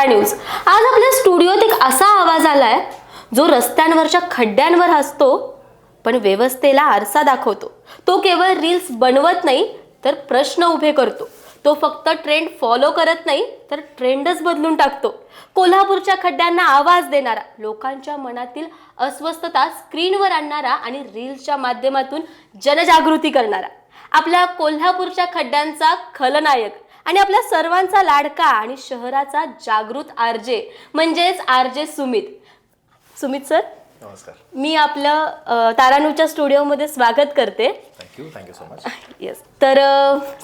तारा news. आज आपल्या स्टुडिओत एक असा आवाज आलाय जो रस्त्यांवरच्या खड्ड्यांवर हसतो पण व्यवस्थेला आरसा दाखवतो. तो केवळ रील्स बनवत नाही तर प्रश्न उभे करतो. तो फक्त ट्रेंड फॉलो करत नाही तर ट्रेंडच बदलून टाकतो. कोल्हापूरच्या खड्ड्यांना आवाज देणारा, लोकांच्या मनातील अस्वस्थता स्क्रीनवर आणणारा आणि रील्सच्या माध्यमातून जनजागृती करणारा, आपल्या कोल्हापूरच्या खड्ड्यांचा खलनायक आणि आपल्या सर्वांचा लाडका आणि शहराचा जागृत आरजे म्हणजेच आरजे सुमित. सुमित सर, नमस्कार. मी आपलं तारा न्यूजच्या स्टुडिओमध्ये स्वागत करते. Thank you so much. येस. तर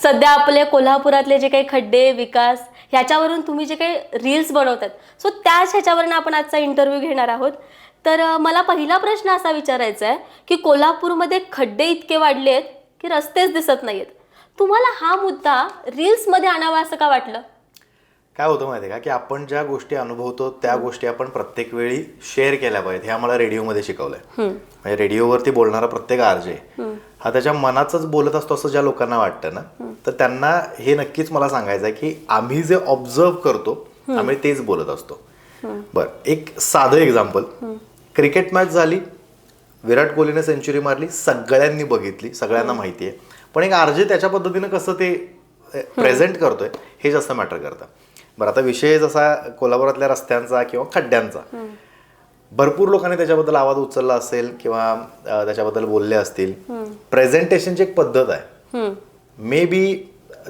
सध्या आपले कोल्हापुरातले जे काही खड्डे, विकास ह्याच्यावरून तुम्ही जे काही रील्स बनवतात, सो त्याच ह्याच्यावरून आपण आजचा इंटरव्ह्यू घेणार आहोत. तर मला पहिला प्रश्न असा विचारायचा आहे की कोल्हापूरमध्ये खड्डे इतके वाढले आहेत की रस्तेच दिसत नाहीयेत. तुम्हाला हा मुद्दा रील्समध्ये आणावा असं का वाटलं? काय होतं माहिती आहे का, की आपण ज्या गोष्टी अनुभवतो त्या गोष्टी आपण प्रत्येक वेळी शेअर केल्या पाहिजेत. हे आम्हाला रेडिओमध्ये शिकवलंय. म्हणजे रेडिओवरती बोलणारा प्रत्येक आरजे हा त्याच्या मनाचंच बोलत असतो असं ज्या लोकांना वाटतं ना, तर त्यांना हे नक्कीच मला सांगायचं आहे की आम्ही जे ऑब्झर्व करतो आम्ही तेच बोलत असतो. बरं, एक साधं एक्झाम्पल. क्रिकेट मॅच झाली, विराट कोहलीने सेंचुरी मारली, सगळ्यांनी बघितली, सगळ्यांना माहिती आहे. पण एक आरजे त्याच्या पद्धतीनं कसं ते प्रेझेंट करतोय हे जास्त मॅटर करतं. बरं, आता विषय जसा कोल्हापुरातल्या रस्त्यांचा किंवा खड्ड्यांचा, भरपूर लोकांनी त्याच्याबद्दल आवाज उचलला असेल किंवा त्याच्याबद्दल बोलले असतील. प्रेझेंटेशनची एक पद्धत आहे. मे बी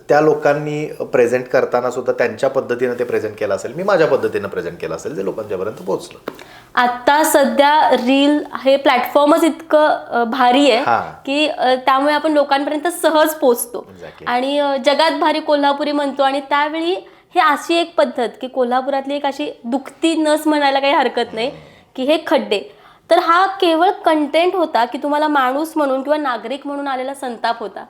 त्या लोकांनी प्रेझेंट करताना सुद्धा त्यांच्या पद्धतीनं ते प्रेझेंट केलं असेल, मी माझ्या पद्धतीनं प्रेझेंट केलं असेल, जे लोकांच्यापर्यंत पोहोचलं. आता सध्या रील हे प्लॅटफॉर्मच इतकं भारी आहे की त्यामुळे आपण लोकांपर्यंत सहज पोहोचतो. आणि जगात भारी कोल्हापुरी म्हणतो. आणि त्यावेळी हे अशी एक पद्धत की कोल्हापुरातली एक अशी दुखती नस म्हणायला काही हरकत नाही की हे खड्डे. तर हा केवळ कंटेंट होता की तुम्हाला माणूस म्हणून किंवा नागरिक म्हणून आलेला संताप होता?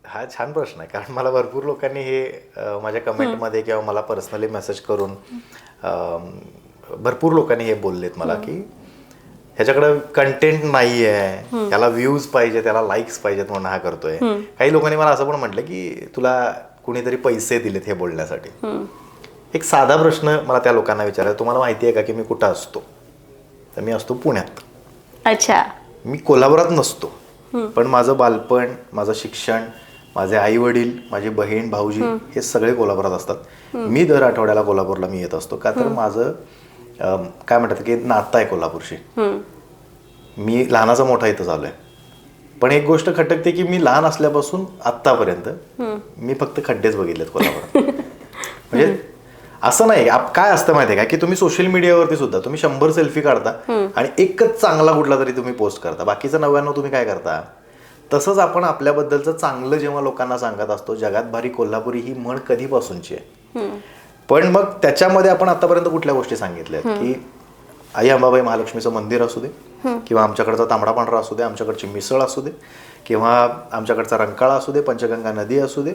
हा छान प्रश्न आहे, कारण मला भरपूर लोकांनी हे माझ्या कमेंटमध्ये किंवा मला पर्सनली मेसेज करून भरपूर लोकांनी हे बोललेत मला की ह्याच्याकडे कंटेंट नाही आहे, त्याला व्ह्यूज पाहिजे, त्याला लाईक्स पाहिजेत म्हणून हा करतोय. काही लोकांनी मला असं पण म्हटलं की तुला कुणीतरी पैसे दिलेत हे बोलण्यासाठी. एक साधा प्रश्न मला त्या लोकांना विचारायचा, तुम्हाला माहिती आहे का की मी कुठं असतो? तर मी असतो पुण्यात. अच्छा. मी कोल्हापुरात नसतो, पण माझं बालपण, माझं शिक्षण, माझे आई वडील, माझी बहीण भाऊजी हे सगळे कोल्हापुरात असतात. मी दर आठवड्याला कोल्हापूरला मी येत असतो, का तर माझं काय म्हणतात की नातं आहे कोल्हापूरशी. मी लहानाचा मोठा इथं झालोय. पण एक गोष्ट खटकते की मी लहान असल्यापासून आत्तापर्यंत मी फक्त खड्डेच बघितलेत कोल्हापुरात. म्हणजे असं नाही, काय असतं माहिती आहे का की तुम्ही सोशल मीडियावरती सुद्धा तुम्ही 100 सेल्फी काढता आणि एकच चांगला कुठला तरी तुम्ही पोस्ट करता, बाकीचं 99 तुम्ही काय करता. तसंच आपण आपल्याबद्दलचं चांगलं जेव्हा लोकांना सांगत असतो, जगात भारी कोल्हापुरी ही म्हण कधीपासूनची आहे. पण मग त्याच्यामध्ये आपण आतापर्यंत कुठल्या गोष्टी सांगितल्या की आई अंबाबाई महालक्ष्मीचं मंदिर असू दे, किंवा आमच्याकडचा तांबडा पांढरा असू दे, आमच्याकडची मिसळ असू दे, किंवा आमच्याकडचा रंकाळा असू दे, पंचगंगा नदी असू दे,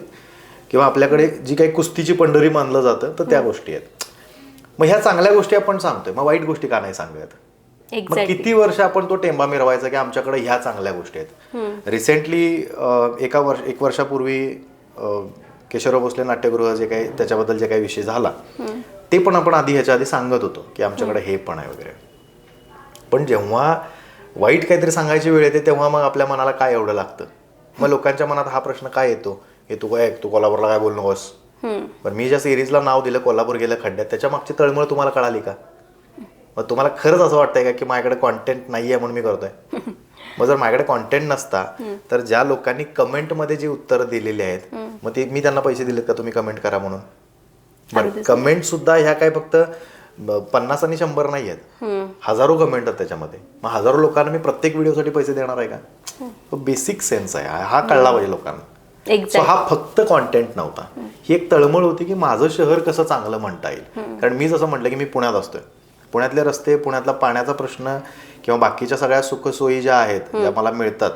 किंवा आपल्याकडे जी काही कुस्तीची पंढरी मानलं जातं तर त्या गोष्टी आहेत. मग ह्या चांगल्या गोष्टी आपण सांगतोय, मग वाईट गोष्टी का नाही सांगूयात? मग किती वर्ष आपण तो टेंबा मिरवायचा की आमच्याकडे ह्या चांगल्या गोष्टी आहेत. रिसेंटली एक वर्षापूर्वी केशवराव भोसले नाट्यगृह जे काही त्याच्याबद्दल जे काही विषय झाला ते पण आपण ह्याच्या आधी सांगत होतो की आमच्याकडे हे पण आहे वगैरे. पण जेव्हा वाईट काहीतरी सांगायची वेळ येते तेव्हा मग आपल्या मनाला काय एवढं लागतं? मग लोकांच्या मनात हा प्रश्न काय येतो, हे तू कोल्हापूरला काय बोलू नकोस. पण मी ज्या सिरीजला नाव दिलं कोल्हापूर गेलं खड्ड्यात, त्याच्या मागची तळमळ तुम्हाला कळाली का? मग तुम्हाला खरंच असं वाटतंय का की माझ्याकडे कॉन्टेंट नाही आहे म्हणून मी करतोय? मग जर माझ्याकडे कॉन्टेंट नसता तर ज्या लोकांनी कमेंटमध्ये जी उत्तरं दिलेली आहेत मग ते मी त्यांना पैसे दिलेत का तुम्ही कमेंट करा म्हणून? बरं, कमेंट सुद्धा ह्या काय फक्त 50 आणि 100 नाही आहेत, हजारो कमेंट आहेत त्याच्यामध्ये. मग हजारो लोकांना मी प्रत्येक व्हिडिओसाठी पैसे देणार आहे का? बेसिक सेन्स आहे हा कळला पाहिजे लोकांना. सो हा फक्त कॉन्टेंट नव्हता, ही एक तळमळ होती की माझं शहर कसं चांगलं म्हणता येईल. कारण मी जसं म्हटलं की मी पुण्यात असतोय, पुण्यातले रस्ते, पुण्यातला पाण्याचा प्रश्न किंवा बाकीच्या सगळ्या सुखसोयी ज्या आहेत ज्या मला मिळतात,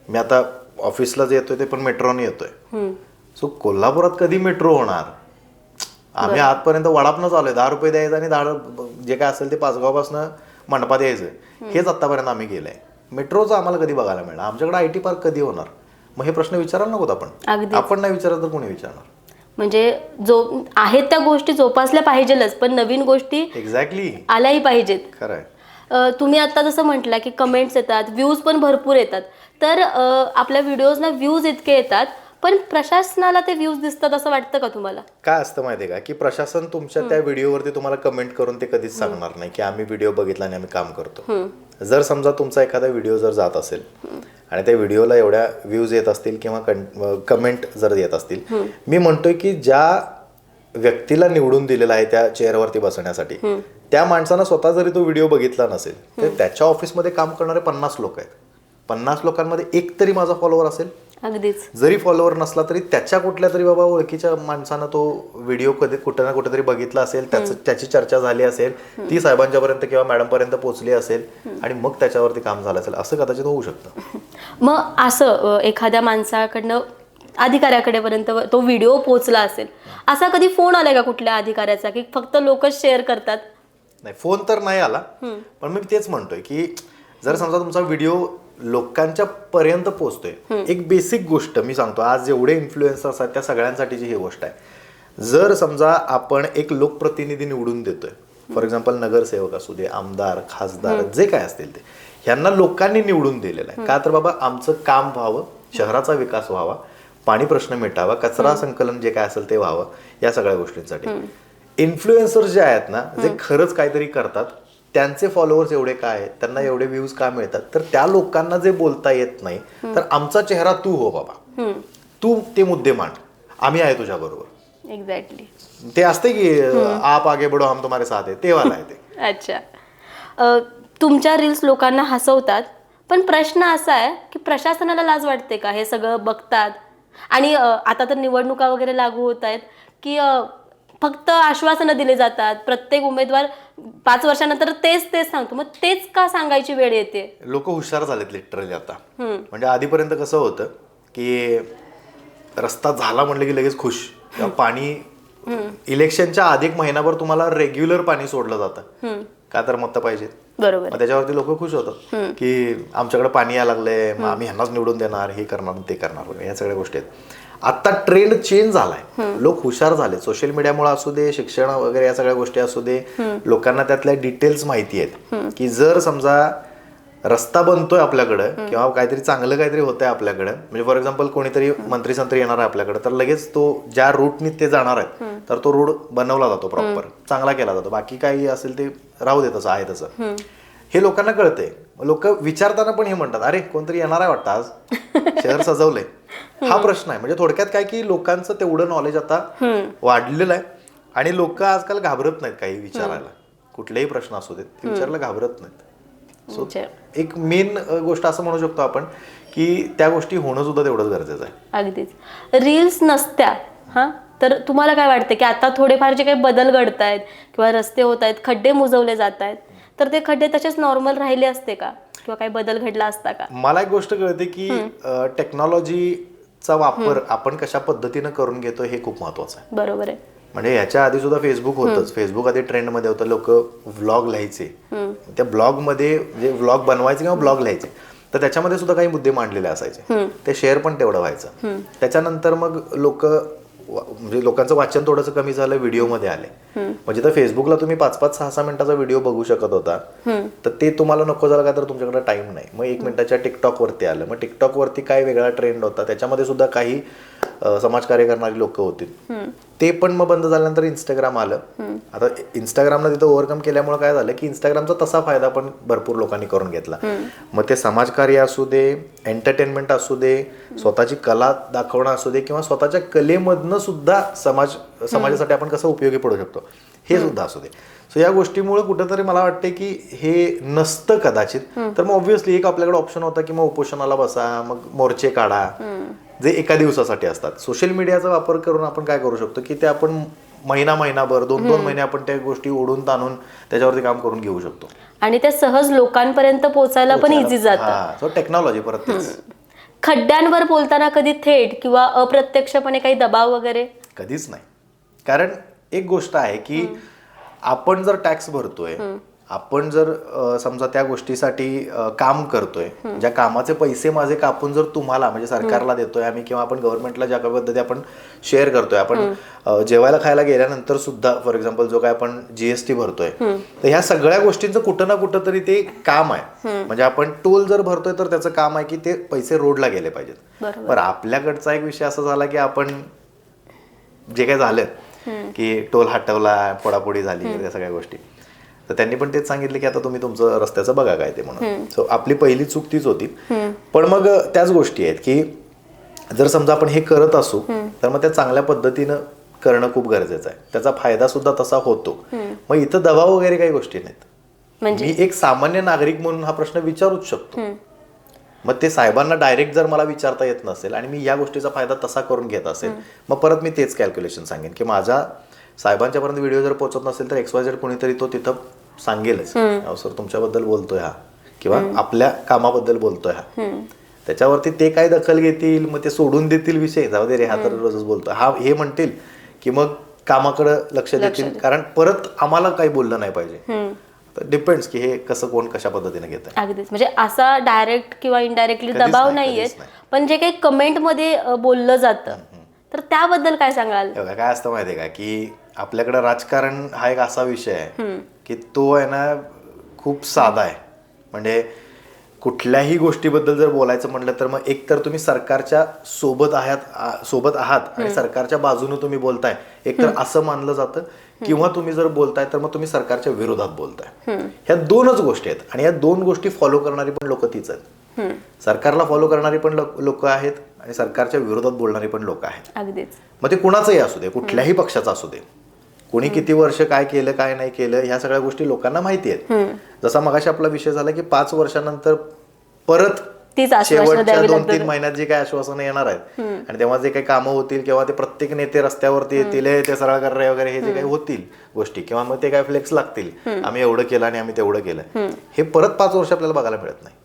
मी आता ऑफिसला जे येतोय ते पण मेट्रोने येतोय. सो कोल्हापुरात कधी मेट्रो होणार? आम्ही आजपर्यंत वडापनच आलोय, 10 रुपये द्यायचं आणि जे काय असेल ते पाचगावपासून मंडपात यायचं, हेच आतापर्यंत आम्ही गेलंय. मेट्रोचं आम्हाला कधी बघायला मिळणार? आमच्याकडे IT पार्क कधी होणार? मग हे प्रश्न विचारायला नको आपण नाही विचारत तर कोणी विचारणार? म्हणजे जो आहेत त्या गोष्टी जोपासल्या पाहिजेलच, पण नवीन गोष्टी एक्झॅक्टली आल्याही पाहिजेत. खरंय. तुम्ही आता जसं म्हटलं की कमेंट्स येतात, व्ह्यूज पण भरपूर येतात, तर आपल्या व्हिडिओजना व्ह्यूज इतके येतात, पण प्रशासनाला ते व्ह्यूज दिसतात असं वाटतं का तुम्हाला? काय असतं माहितीये का की प्रशासन तुमच्या त्या व्हिडिओवरती तुम्हाला कमेंट करून ते कधीच सांगणार नाही की आम्ही व्हिडिओ बघितला आणि आम्ही काम करतो. जर समजा तुमचा एखादा व्हिडिओ जर जात असेल आणि त्या व्हिडिओला एवढ्या व्ह्यूज येत असतील किंवा कमेंट जर येत असतील, मी म्हणतोय की ज्या व्यक्तीला निवडून दिलेला आहे त्या चेअरवरती बसण्यासाठी, त्या माणसानं स्वतः जरी तो व्हिडिओ बघितला नसेल तर त्याच्या ऑफिसमध्ये काम करणारे 50 लोक आहेत. 50 लोकांमध्ये एक तरी माझा फॉलोअर असेल. अगदीच. जरी फॉलोअर नसला तरी त्याच्या कुठल्या तरी बाबा ओळखीच्या माणसानं तो व्हिडिओ कधी कुठे ना कुठेतरी बघितला असेल, त्याची चर्चा झाली असेल, ती साहेबांच्यापर्यंत किंवा मॅडमपर्यंत पोहोचली असेल आणि मग त्याच्यावरती काम झालं असेल, असं कदाचित होऊ शकतं. मग असं एखाद्या माणसाकडनं अधिकाऱ्याकडेपर्यंत तो व्हिडिओ पोहोचला असेल, असा कधी फोन आलाय का कुठल्या अधिकाऱ्याचा की फक्त लोकच शेअर करतात? नाही, फोन तर नाही आला, पण मी तेच म्हणतोय की जर समजा तुमचा व्हिडिओ लोकांच्या पर्यंत पोहोचतोय, एक बेसिक गोष्ट मी सांगतो, आज जेवढे इन्फ्लुएन्सर्स आहेत त्या सगळ्यांसाठीची ही गोष्ट आहे. जर समजा आपण एक लोकप्रतिनिधी निवडून देतोय, फॉर एक्झाम्पल नगरसेवक असू दे, आमदार, खासदार, जे काय असतील ते, ह्यांना लोकांनी निवडून दिलेलं आहे का तर बाबा आमचं काम व्हावं, शहराचा विकास व्हावा, पाणी प्रश्न मिटावा, कचरा संकलन जे काय असेल ते व्हावं, या सगळ्या गोष्टींसाठी. इन्फ्लुएन्सर्स जे आहेत ना, जे खरंच काहीतरी करतात, त्यांचे फॉलोअर्स एवढे काय आहेत, त्यांना एवढे व्ह्यूज का मिळतात, तर त्या लोकांना जे बोलता येत नाही, तर आमचा चेहरा तू हो बाबा, तू ते मुद्दे मांड, आम्ही आहे तुझ्या बरोबर. एक्झॅक्टली. ते असते की आप आगे बढो हम तुम्हारे साथ है, ते वाला आहे ते. अच्छा. तुमच्या रील्स लोकांना हसवतात, पण प्रश्न असा आहे की प्रशासनाला लाज वाटते का हे सगळं बघतात? आणि आता तर निवडणुका वगैरे लागू होत आहेत की फक्त आश्वासनं दिले जातात, प्रत्येक उमेदवार 5 वर्षानंतर तेच सांगतो, मग तेच का सांगायची वेळ येते? लोक हुशार झालेत लिटरली आता. म्हणजे आधीपर्यंत कसं होतं की रस्ता झाला म्हटलं की लगेच खुश, पाणी इलेक्शनच्या आधी 1 महिनाभर तुम्हाला रेग्युलर पाणी सोडलं जातं, का तर मत पाहिजे. बरोबर. मग त्याच्यावरती लोक खुश होतात की आमच्याकडे पाणी यायला लागलंय, मग आम्ही ह्यांनाच निवडून देणार, हे करणार ते करणार, या सगळ्या गोष्टी आहेत. आता ट्रेंड चेंज झालाय, लोक हुशार झाले, सोशल मीडियामुळे असू दे, शिक्षण वगैरे या सगळ्या गोष्टी असू दे, लोकांना त्यातल्या डिटेल्स माहिती आहेत की जर समजा रस्ता बनतोय आपल्याकडं किंवा काहीतरी चांगलं काहीतरी होतंय आपल्याकडं, म्हणजे फॉर एक्झाम्पल कोणीतरी मंत्री संत्री येणार आहे आपल्याकडे, तर लगेच तो ज्या रूटनी ते जाणार आहेत तर तो रोड बनवला जातो, प्रॉपर चांगला केला जातो, बाकी काही असेल ते राहू दे तसं आहे तसं. हे लोकांना कळतंय. लोक विचारताना पण हे म्हणतात, अरे कोणतरी येणार आहे वाटतं आज, शहर सजवलंय. हा प्रश्न आहे. म्हणजे थोडक्यात काय की लोकांचं तेवढं नॉलेज आता वाढलेलं आहे आणि लोक आजकाल घाबरत नाहीत काही विचारायला, कुठलेही प्रश्न असू देत ते विचारायला घाबरत नाहीत. सो एक मेन गोष्ट असं म्हणू शकतो आपण की त्या गोष्टी होणं सुद्धा तेवढंच गरजेचं आहे. अगदीच. रील्स नसत्या तर तुम्हाला काय वाटतं की आता थोडेफार जे काही बदल घडत आहेत किंवा रस्ते होत आहेत, खड्डे मुजवले जात आहेत, तर ते खड्डे तसेच नॉर्मल राहिले असते का किंवा काही बदल घडला असता का? मला एक गोष्ट कळते की टेक्नॉलॉजीचा वापर आपण कशा पद्धतीनं करून घेतो हे खूप महत्वाचं आहे. बरोबर आहे. म्हणजे याच्या आधी सुद्धा फेसबुक होतंच. फेसबुक आधी ट्रेंडमध्ये होतं, लोक व्लॉग लिहायचे, त्या ब्लॉगमध्ये जे व्लॉग बनवायचे किंवा ब्लॉग लिहायचे, तर त्याच्यामध्ये सुद्धा काही मुद्दे मांडलेले असायचे, ते शेअर पण तेवढं व्हायचं. त्याच्यानंतर मग म्हणजे लोकांचं वाचन थोडंसं कमी झालं, व्हिडिओमध्ये आले. म्हणजे तर फेसबुकला तुम्ही 5-5, 6-6 मिनिटाचा व्हिडिओ बघू शकत होता, तर ते तुम्हाला नको झालं का तर तुमच्याकडे टाइम नाही, मग 1 मिनिटाच्या टिकटॉकवरती आलं. मग टिकटॉकवरती काय वेगळा ट्रेंड होता, त्याच्यामध्ये सुद्धा काही समाजकार्य करणारी लोक होती, ते पण मग बंद झाल्यानंतर इंस्टाग्राम आलं. आता इंस्टाग्रामला तिथं ओव्हरकम केल्यामुळे काय झालं की इंस्टाग्रामचा तसा फायदा पण भरपूर लोकांनी करून घेतला. मग ते समाजकार्य असू दे, एंटरटेनमेंट असू दे, स्वतःची कला दाखवणं असू दे, किंवा स्वतःच्या कलेमधनं सुद्धा समाजासाठी आपण कसं उपयोगी पडू शकतो हे सुद्धा असू दे. सो या गोष्टीमुळे कुठेतरी मला वाटते की हे नसतं कदाचित, तर मग ऑब्व्हियसली एक आपल्याकडे ऑप्शन होता की मग उपोषणाला बसा, मग मोर्चे काढा, जे एका दिवसासाठी असतात. सोशल मीडियाचा वापर करून आपण काय करू शकतो की ते आपण महिनाभर 2-2 महिने आपण त्या गोष्टी ओढून ताणून त्याच्यावरती काम करून घेऊ शकतो आणि ते सहज लोकांपर्यंत पोहोचायला पण इझी जातं. सो टेक्नॉलॉजी परत खड्ड्यांवर बोलताना कधी थेट किंवा अप्रत्यक्षपणे काही दबाव वगैरे? कधीच नाही. कारण एक गोष्ट आहे की आपण जर टॅक्स भरतोय, आपण जर समजा त्या गोष्टीसाठी काम करतोय, ज्या कामाचे पैसे माझे कापून जर तुम्हाला म्हणजे सरकारला देतोय आम्ही किंवा आपण गव्हर्नमेंटला ज्या काही पद्धती आपण शेअर करतोय, आपण जेवायला खायला गेल्यानंतर सुद्धा फॉर एक्झाम्पल जो काय आपण जीएसटी भरतोय, तर ह्या सगळ्या गोष्टींचं कुठं ना कुठं तरी ते काम आहे. म्हणजे आपण टोल जर भरतोय तर त्याचं काम आहे की ते पैसे रोडला गेले पाहिजेत. बरं, आपल्याकडचा एक विषय असा झाला की आपण जे काय झालं की टोल हटवला, पोडापोडी झाली, त्या सगळ्या गोष्टी. तर त्यांनी पण तेच सांगितलं की आता तुम्ही तुमचं रस्त्याचं बघा काय ते म्हणून. सो आपली पहिली चूक तीच होती. पण मग त्याच गोष्टी आहेत की जर समजा आपण हे करत असू तर मग त्या चांगल्या पद्धतीनं करणं खूप गरजेचं आहे. त्याचा फायदा सुद्धा तसा होतो. मग इथं दबाव वगैरे काही गोष्टी नाहीत. मी एक सामान्य नागरिक म्हणून हा प्रश्न विचारूच शकतो. मग ते साहेबांना डायरेक्ट जर मला विचारता येत नसेल आणि मी या गोष्टीचा फायदा तसा करून घेत असेल, मग परत मी तेच कॅल्क्युलेशन सांगेन की माझ्या साहेबांच्यापर्यंत व्हिडिओ जर पोहोचत नसेल तर XYZ कोणीतरी तो तिथं सांगेलच, सर तुमच्याबद्दल बोलतोय हा, किंवा आपल्या कामाबद्दल बोलतोय हा. त्याच्यावरती ते काय दखल घेतील, मग ते सोडून देतील विषय, जाऊ दे रे हा तर रोजच बोलतोय हा, हे म्हणतील की मग कामाकडे लक्ष देतील, कारण परत आम्हाला काही बोललं नाही पाहिजे. डिपेंड्स की हे कसं कोण कशा पद्धतीने घेत आहे. अगदीच, म्हणजे असा डायरेक्ट किंवा इनडायरेक्टली दबाव नाहीये, पण जे काही कमेंट मध्ये बोललं जातं तर त्याबद्दल काय सांगाल? काय असतं माहितीये का की आपल्याकडे राजकारण हा एक असा विषय आहे की तो आहे ना खूप साधा आहे. म्हणजे कुठल्याही गोष्टीबद्दल जर बोलायचं म्हटलं तर मग एक तर तुम्ही सरकारच्या सोबत आहात आणि सरकारच्या बाजूने तुम्ही बोलताय, एक तर असं मानलं जातं, किंवा तुम्ही जर बोलताय तर मग तुम्ही सरकारच्या विरोधात बोलताय. ह्या दोनच गोष्टी आहेत आणि या दोन गोष्टी फॉलो करणारी पण लोक तीच आहेत. सरकारला फॉलो करणारी पण लोक आहेत आणि सरकारच्या विरोधात बोलणारी पण लोक आहेत. अगदीच. मग ते कुणाचंही असू दे, कुठल्याही पक्षाचं असू दे, कोणी किती वर्ष काय केलं काय नाही केलं ह्या सगळ्या गोष्टी लोकांना माहिती आहेत. जसा मगाशी आपला विषय झाला की 5 वर्षानंतर परत शेवटच्या 2-3 महिन्यात जे काही आश्वासनं येणार आहेत आणि तेव्हा जे काही कामं होतील किंवा ते प्रत्येक नेते रस्त्यावरती येतील, ते सरळ करणे वगैरे हे जे काही होतील गोष्टी, किंवा मग ते काय फ्लेक्स लागतील, आम्ही एवढं केलं आणि आम्ही तेवढं केलं, हे परत 5 वर्ष आपल्याला बघायला मिळत नाही.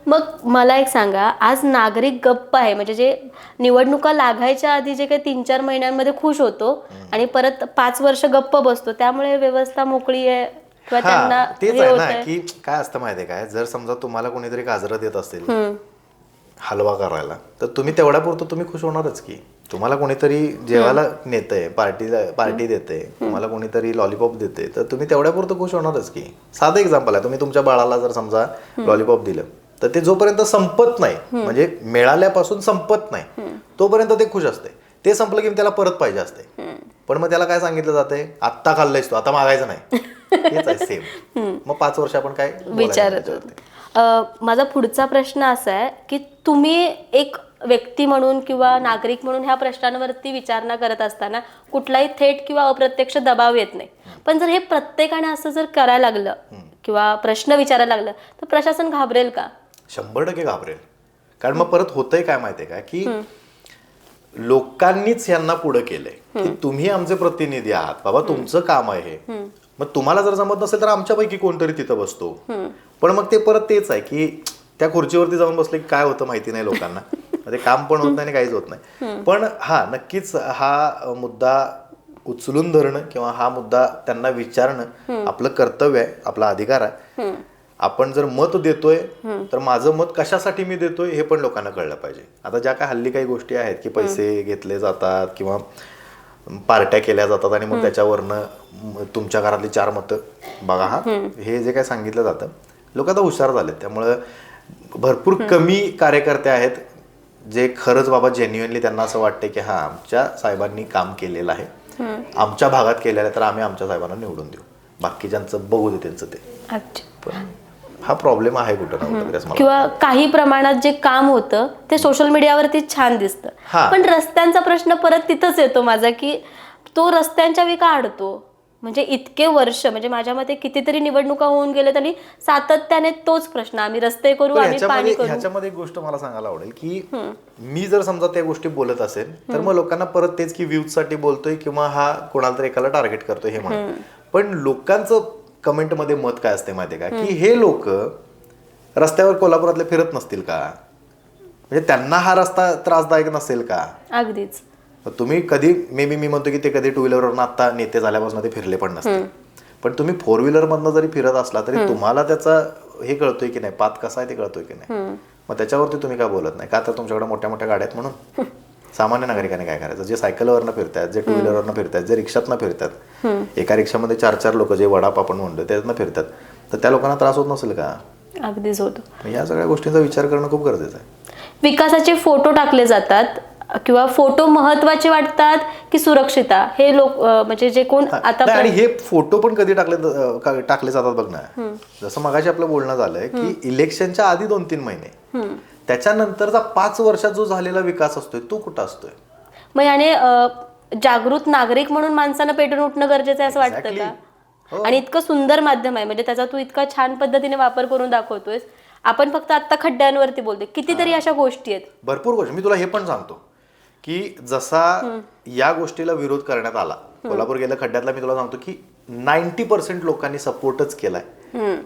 मग मला एक सांगा, आज नागरिक गप्प आहे, म्हणजे जे निवडणुका लागायच्या आधी जे काही 3-4 महिन्यांमध्ये खुश होतो आणि परत 5 वर्ष गप्प बसतो, त्यामुळे व्यवस्था मोकळी आहे किंवा त्यांना तेच आहे ना की काय असतं माहितीये काय, जर समजा तुम्हाला कोणीतरी गाजरत येत असेल हलवा करायला, तर तुम्ही तेवढ्यापुरतं तुम्ही खुश होणारच की. तुम्हाला कोणीतरी जेवायला नेतंय, पार्टी देते, तुम्हाला कोणीतरी लॉलीपॉप देते, तर तुम्ही तेवढ्यापुरतं खुश होणारच की. साधं एक्झाम्पल आहे, तुम्ही तुमच्या बाळाला जर समजा लॉलीपॉप दिलं तर ते जोपर्यंत संपत नाही, म्हणजे मिळाल्यापासून संपत नाही तोपर्यंत ते खुश असते. ते संपलं की त्याला परत पाहिजे असते. पण मग त्याला काय सांगितलं जाते, आत्ता खाल्लंयस तू, आता मागायचं नाही. हेच आहे सेम. मग 5 वर्ष आपण काय विचारत. माझा पुढचा प्रश्न असा आहे की तुम्ही एक व्यक्ती म्हणून किंवा नागरिक म्हणून ह्या प्रश्नांवरती विचारणा करत असताना कुठलाही थेट किंवा अप्रत्यक्ष दबाव येत नाही, पण जर हे प्रत्येकाने असं जर करायला लागलं किंवा प्रश्न विचारायला लागलं तर प्रशासन घाबरेल का? 100% घाबरेल. कारण मग परत होतंय काय माहितीये का की लोकांनीच यांना पुढे केलंय की तुम्ही आमचे प्रतिनिधी आहात बाबा, तुमचं काम आहे हे. मग तुम्हाला जर जमत नसेल तर आमच्यापैकी कोणतरी तिथं बसतो. पण मग ते परत तेच आहे की त्या खुर्चीवरती जाऊन बसले की काय होतं माहिती नाही लोकांना. ते काम पण होत नाही आणि काहीच होत नाही. पण हा नक्कीच हा मुद्दा उचलून धरणं किंवा हा मुद्दा त्यांना विचारणं आपलं कर्तव्य आहे, आपला अधिकार आहे. आपण जर मत देतोय तर माझं मत कशासाठी मी देतोय हे पण लोकांना कळलं पाहिजे. आता ज्या काय हल्ली काही गोष्टी आहेत की पैसे घेतले जातात किंवा पार्ट्या केल्या जातात आणि मग त्याच्यावरनं तुमच्या घरातली 4 मतं बघा, हा हे जे काय सांगितलं जातं, लोक आता हुशार झालेत. त्यामुळं भरपूर कमी कार्यकर्ते आहेत जे खरंच बाबा जेन्युइनली त्यांना असं वाटतं की हा आमच्या साहेबांनी काम केलेलं आहे, आमच्या भागात केलेलं आहे, तर आम्ही आमच्या साहेबांना निवडून देऊ, बाकीच्यांचं बघू दे त्यांचं ते. हा प्रॉब्लेम आहे कुठं ना कुठं. किंवा काही प्रमाणात जे काम होतं ते सोशल मीडियावरती छान दिसतं, पण रस्त्यांचा प्रश्न परत तिथंच येतो माझा की तो रस्त्यांच्या विका अडतो. म्हणजे इतके वर्ष, म्हणजे माझ्या मते कितीतरी निवडणुका होऊन गेलेत आणि सातत्याने तोच प्रश्न, आम्ही रस्ते करू, आम्ही पाणी करू. ह्याच्यामध्ये एक गोष्ट मला सांगायला आवडेल की मी जर समजा त्या गोष्टी बोलत असेल तर मग लोकांना परत तेच की व्ह्यूज साठी बोलतोय किंवा हा कोणाला तरी एकाला टार्गेट करतोय हे म्हणून. पण लोकांचं कमेंट मध्ये मत काय असते माहितीये का की हे लोक रस्त्यावर कोल्हापुरातले फिरत नसतील का, म्हणजे त्यांना हा रस्ता त्रासदायक नसेल का? अगदीच. तुम्ही कधी मी म्हणतो की ते कधी 2 व्हीलरवरून आता नेते झाल्यापासून ते फिरले पण नसते. पण तुम्ही 4-व्हीलर मधनं जरी फिरत असला तरी तुम्हाला त्याचा हे कळतोय की नाही, पाथ कसा आहे ते कळतोय की नाही. मग त्याच्यावरती तुम्ही काय बोलत नाही का? तर तुमच्याकडे मोठ्या मोठ्या गाड्या आहेत म्हणून. सामान्य नागरिकाने काय करायचं? जे सायकलवरनं फिरतात, जे 2-व्हीलरवरनं फिरतात, जे रिक्षातनं फिरतात, एका रिक्षामध्ये 4-4 लोक जे वडाप आपण म्हणतो त्यातनं फिरतात, तर त्या लोकांना त्रास होत नसेल का? अगदीच होतो. या सगळ्या गोष्टींचा विचार करणं खूप गरजेचं आहे. विकासाचे फोटो टाकले जातात किंवा फोटो महत्वाचे वाटतात की सुरक्षिता, हे लोक म्हणजे जे कोण आता नाही, आणि हे फोटो पण कधी टाकले जातात बघ ना. जसं मगाशी आपलं बोलणं झालंय की इलेक्शनच्या आधी 2-3 महिने, त्याच्यानंतरचा 5 वर्षात जो झालेला विकास असतोय तो कुठं असतोय? मग याने जागृत नागरिक म्हणून माणसानं पेटून उठणं गरजेचं आहे असं वाटतं का? आणि इतकं सुंदर माध्यम आहे, म्हणजे त्याचा तू इतका छान पद्धतीने वापर करून दाखवतोयस. आपण फक्त आता खड्ड्यांवरती बोलतोय, कितीतरी अशा गोष्टी आहेत, भरपूर गोष्टी. मी तुला हे पण सांगतो की जसा या गोष्टीला विरोध करण्यात आला, कोल्हापूर गेल्या खड्ड्यातला, मी तुला सांगतो की 90% लोकांनी सपोर्टच केलाय.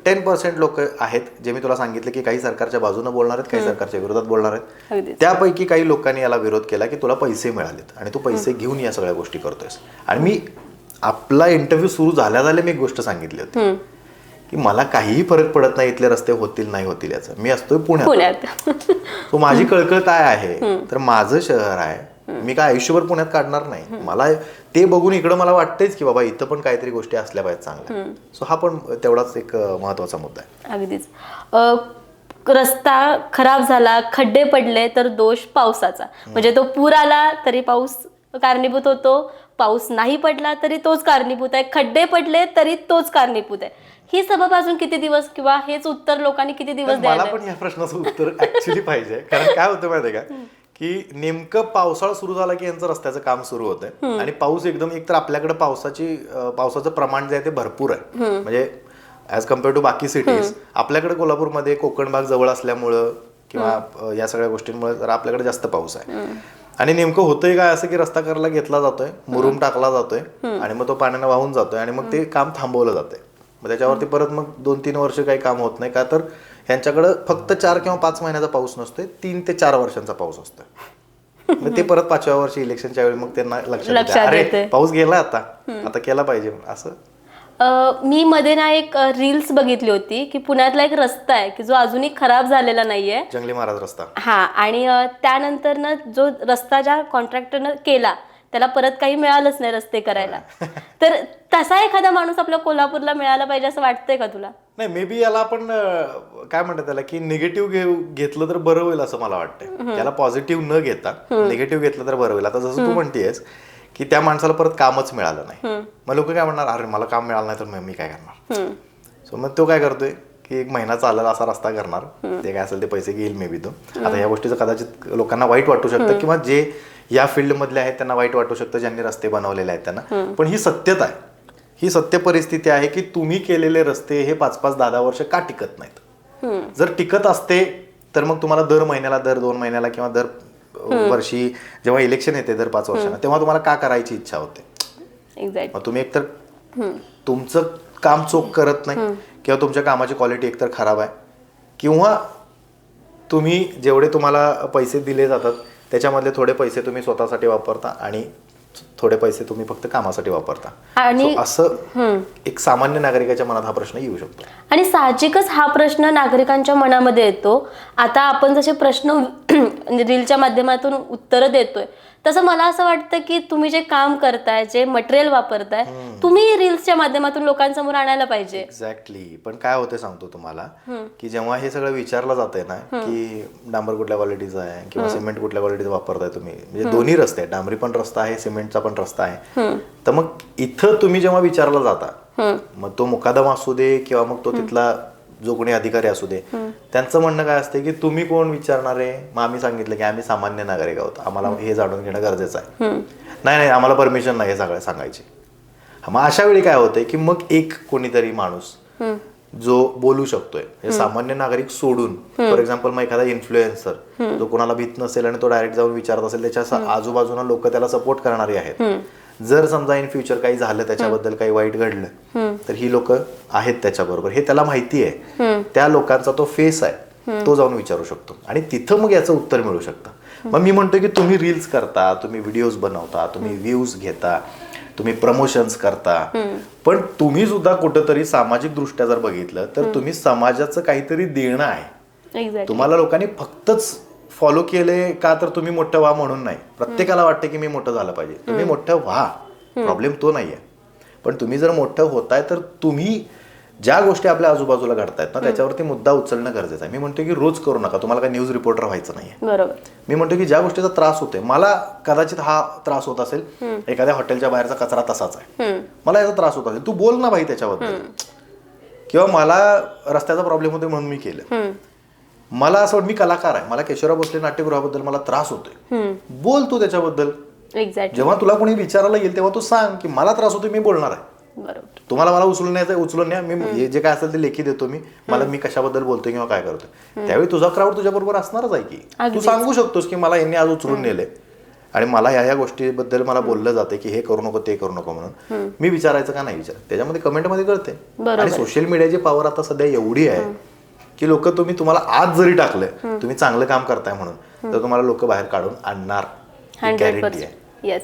10% लोक आहेत जे मी तुला सांगितले की काही सरकारच्या बाजूने बोलणार आहेत, काही सरकारच्या विरोधात बोलणार आहेत. त्यापैकी काही लोकांनी याला विरोध केला की तुला पैसे मिळालेत आणि तू पैसे घेऊन या सगळ्या गोष्टी करतोयस. आणि मी आपला इंटरव्ह्यू सुरू झाल्या मी एक गोष्ट सांगितली होती की मला काहीही फरक पडत नाही इथले रस्ते होतील नाही होतील याचं. मी असतोय पुण्यात. तो माझी कळकळ काय आहे, तर माझं शहर आहे, मी काय आयुष्यभर पुण्यात काढणार नाही. मला ते बघून इकडं मला वाटतंच की बाबा इथं पण काहीतरी गोष्टी असल्या पाहिजेत चांगल्या. सो हा पण तेवढाच एक महत्वाचा मुद्दा आहे. अगदीच. रस्ता खराब झाला, खड्डे पडले तर दोष पावसाचा, म्हणजे तो पूर आला तरी पाऊस कारणीभूत होतो, पाऊस नाही पडला तरी तोच कारणीभूत आहे, खड्डे पडले तरी तोच कारणीभूत आहे. ही सबब अजून किती दिवस किंवा हेच उत्तर लोकांनी किती दिवस द्यायला? मला पण या प्रश्नाचं उत्तर ऍक्च्युली पाहिजे. कारण काय होतं माहितीये का की नेमकं पावसाळा सुरू झाला की यांचं रस्त्याचं काम सुरू होतंय आणि पाऊस एकदम, एकतर आपल्याकडे पावसाचं प्रमाण जे आहे ते भरपूर आहे, म्हणजे ऍज कम्पेअर टू बाकी सिटीज. आपल्याकडे कोल्हापूरमध्ये कोकण भाग जवळ असल्यामुळं किंवा या सगळ्या गोष्टींमुळे जरा आपल्याकडे जास्त पाऊस आहे. आणि नेमकं होतंय काय असं की रस्ता करायला घेतला जातोय, मुरुम टाकला जातोय आणि मग तो पाण्यानं वाहून जातोय आणि मग ते काम थांबवलं जातंय. मग त्याच्यावरती परत मग 2-3 वर्ष काही काम होत नाही का, तर ह्यांच्याकडं फक्त 4 किंवा 5 महिन्याचा पाऊस नसतोय, 3 ते 4 वर्षांचा पाऊस असतोय. मग ते परत 5व्या वर्षी इलेक्शनच्या वेळी मग त्यांना लक्षात अरे पाऊस गेला आता केला पाहिजे असं. मी मध्ये ना एक रील्स बघितली होती की पुण्यातला एक रस्ता आहे की जो अजूनही खराब झालेला नाहीये, जंगली महाराज रस्ता. हा, आणि त्यानंतर ना जो रस्ता ज्या कॉन्ट्रॅक्टरनं केला त्याला परत काही मिळालंच नाही रस्ते करायला. तर तसा एखादा माणूस आपल्या कोल्हापूरला मिळाला पाहिजे असं वाटतंय का तुला? नाही, मे बी याला आपण काय म्हणतात त्याला की निगेटिव्ह घेतलं तर बरं होईल असं मला वाटतंय. त्याला पॉझिटिव्ह न घेता निगेटिव्ह घेतलं तर बरं होईल. आता जसं तू म्हणतेस की त्या माणसाला परत कामच मिळालं नाही, मग लोक काय म्हणणार, अरे मला काम मिळालं नाही तर मी काय करणार. सो मग तो काय करतोय की 1 महिना चालेल असा रस्ता करणार, ते काय असेल ते पैसे घेईल मे बी तो. आता या गोष्टीचं कदाचित लोकांना वाईट वाटू शकतं किंवा जे या फील्ड मधले आहेत त्यांना वाईट वाटू शकतं, ज्यांनी रस्ते बनवलेले आहेत त्यांना. पण ही सत्यता आहे, ही सत्य परिस्थिती आहे की तुम्ही केलेले रस्ते हे 5-5, 10-10 वर्ष का टिकत नाहीत. जर टिकत असते तर मग तुम्हाला दर महिन्याला, दर 2 महिन्याला किंवा दर वर्षी जेव्हा इलेक्शन येते दर 5 वर्षांना, तेव्हा तुम्हाला का करायची इच्छा होते. मग तुम्ही एकतर तुमचं काम चोख करत नाही किंवा तुमच्या कामाची क्वालिटी एकतर खराब आहे, किंवा तुम्ही जेवढे तुम्हाला पैसे दिले जातात त्याच्यामधले थोडे पैसे तुम्ही स्वतःसाठी वापरता आणि थोडे पैसे तुम्ही फक्त कामासाठी वापरता. आणि असं एक सामान्य नागरिकाच्या मनात हा प्रश्न येऊ शकतो. आणि साहजिकच हा प्रश्न नागरिकांच्या मनामध्ये येतो. आता आपण जसे प्रश्न रीलच्या माध्यमातून उत्तरं देतोय, तसं मला असं वाटतं की तुम्ही जे काम करताय, जे मटेरियल वापरताय, तुम्ही रील्सच्या माध्यमातून लोकांसमोर आणायला पाहिजे. एक्झॅक्टली. पण काय होते सांगतो तुम्हाला की जेव्हा हे सगळं विचारलं जातंय ना की डांबर कुठल्या क्वालिटीचा आहे किंवा सिमेंट कुठल्या क्वालिटीचा वापरताय तुम्ही, म्हणजे दोन्ही रस्ते आहेत, डांबरी पण रस्ता आहे, सिमेंटचा पण रस्ता आहे, तर मग इथं तुम्ही जेव्हा विचारला जाता, मग तो मुकादम असू दे किंवा मग तो तिथला जो कोणी अधिकारी असू दे, त्यांचं म्हणणं काय असते की तुम्ही कोण विचारणारे. मग आम्ही सांगितलं की आम्ही सामान्य नागरिक आहोत, आम्हाला हे जाणून घेणं गरजेचं आहे. नाही आम्हाला परमिशन नाही हे सगळं सांगायची. मग अशा वेळी काय होतंय की मग एक कोणीतरी माणूस जो बोलू शकतोय, म्हणजे सामान्य नागरिक सोडून, फॉर एक्झाम्पल मग एखादा इन्फ्लुएन्सर जो कोणाला भीत नसेल आणि तो डायरेक्ट जाऊन विचारत असेल, त्याच्या आजूबाजूला लोक त्याला सपोर्ट करणारी आहेत. जर समजा इन फ्युचर काही झालं, त्याच्याबद्दल काही वाईट घडलं, तर ही लोक आहेत त्याच्याबरोबर, हे त्याला माहिती आहे. त्या लोकांचा तो फेस आहे, तो जाऊन विचारू शकतो आणि तिथं मग याचं उत्तर मिळू शकतं. मग मी म्हणतो की तुम्ही रील्स करता, तुम्ही व्हिडिओज बनवता, तुम्ही व्ह्यूज घेता, तुम्ही प्रमोशन्स करता, पण तुम्ही सुद्धा कुठंतरी सामाजिक दृष्ट्या जर बघितलं तर तुम्ही समाजाचं काहीतरी देणं आहे. एक्झॅक्टली. तुम्हाला लोकांनी फक्तच फॉलो केले का तर तुम्ही मोठं व्हा म्हणून नाही. प्रत्येकाला वाटतं की मी मोठं झालं पाहिजे. तुम्ही मोठं व्हा, प्रॉब्लेम तो नाहीये. पण तुम्ही जर मोठं होताय तर तुम्ही ज्या गोष्टी आपल्या आजूबाजूला घडतायत ना त्याच्यावरती मुद्दा उचलणं गरजेचं आहे. मी म्हणतो की रोज करू नका, तुम्हाला काय न्यूज रिपोर्टर व्हायचं नाहीये. बरोबर. मी म्हणतो की ज्या गोष्टीचा त्रास होतोय, मला कदाचित हा त्रास होत असेल, एखाद्या हॉटेलच्या बाहेरचा कचरा तसाच आहे, मला याचा त्रास होत असेल, तू बोल ना भाई त्याच्याबद्दल. किंवा मला रस्त्याचा प्रॉब्लेम होतोय म्हणून मी केलं. मला असं वाटतं मी कलाकार आहे, मला केशवराव भोसले नाट्यगृहाबद्दल मला त्रास होतोय, बोल तू त्याच्याबद्दल. एक्झॅक्टली. जेव्हा तुला कोणी विचारायला येईल तेव्हा तू सांग की मला त्रास होतोय, मी बोलणार आहे. बरोबर. तुम्हाला मला उचलून न्यायचं उचलून न्या, मी जे काय असेल ते लेखी देतो. मी कशाबद्दल बोलतोय किंवा काय करतोय, त्यावेळी तुझा क्राऊड तुझ्या बरोबर असणारच आहे की तू सांगू शकतोस की मला यांनी आज उचलून नेले आणि मला ह्या गोष्टीबद्दल मला बोललं जाते की हे करू नको ते करू नको म्हणून. मी विचारायचं का नाही विचार, त्याच्यामध्ये कमेंटमध्ये कळते. आणि सोशल मीडियाची पॉवर आता सध्या एवढी आहे की लोक तुम्हाला आज जरी टाकलं तुम्ही चांगलं काम करताय म्हणून तर तुम्हाला लोक बाहेर काढून आणणार, गॅरंटी आहे. येस.